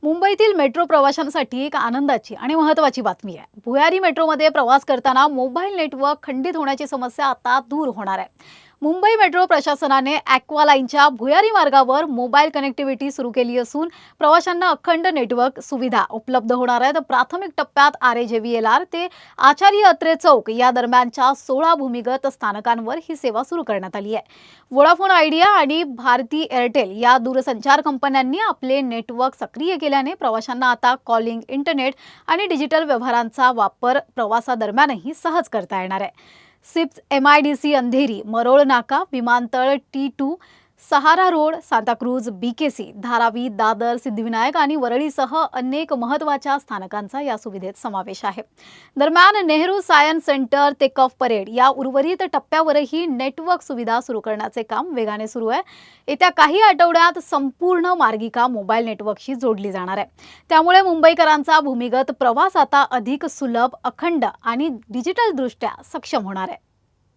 मुंबईतील मेट्रो प्रवाशांसाठी एक आनंदाची आणि महत्त्वाची बातमी आहे. भुयारी मेट्रोमध्ये प्रवास करताना मोबाईल नेटवर्क खंडित होण्याची समस्या आता दूर होणार आहे. मुंबई मेट्रो प्रशासनाने ॲक्वा लाईनच्या भुयारी मार्गावर मोबाईल कनेक्टिव्हिटी सुरू केली असून प्रवाशांना अखंड नेटवर्क सुविधा उपलब्ध होणार आहे. तर प्राथमिक टप्प्यात RAJVLR ते आचार्य अत्रे चौक या दरम्यानच्या 16 भूमिगत स्थानकांवर ही सेवा सुरू करण्यात आली आहे. वोडाफोन आयडिया आणि भारती एअरटेल या दूरसंचार कंपन्यांनी आपले नेटवर्क सक्रिय केल्याने प्रवाशांना आता कॉलिंग, इंटरनेट आणि डिजिटल व्यवहारांचा वापर प्रवासादरम्यानही सहज करता येणार आहे. सिप्स MIDC अंधेरी, मरोळ नाका, विमानतळ T2, सहारा रोड, सांताक्रूज, BKC, धारावी, दादर, सिद्धिविनायक आणि वरळीसह अनेक महत्त्वाच्या स्थानकांचा या सुविधेत समावेश आहे. दरम्यान नेहरू सायन्स सेंटर ते कफ परेड या उर्वरित टप्प्यावरही नेटवर्क सुविधा सुरू करण्याचे काम वेगाने सुरू आहे. येत्या काही आठवड्यात संपूर्ण मार्गिका मोबाईल नेटवर्कशी जोडली जाणार आहे. त्यामुळे मुंबईकरांचा भूमिगत प्रवास आता अधिक सुलभ, अखंड आणि डिजिटलदृष्ट्या सक्षम होणार आहे.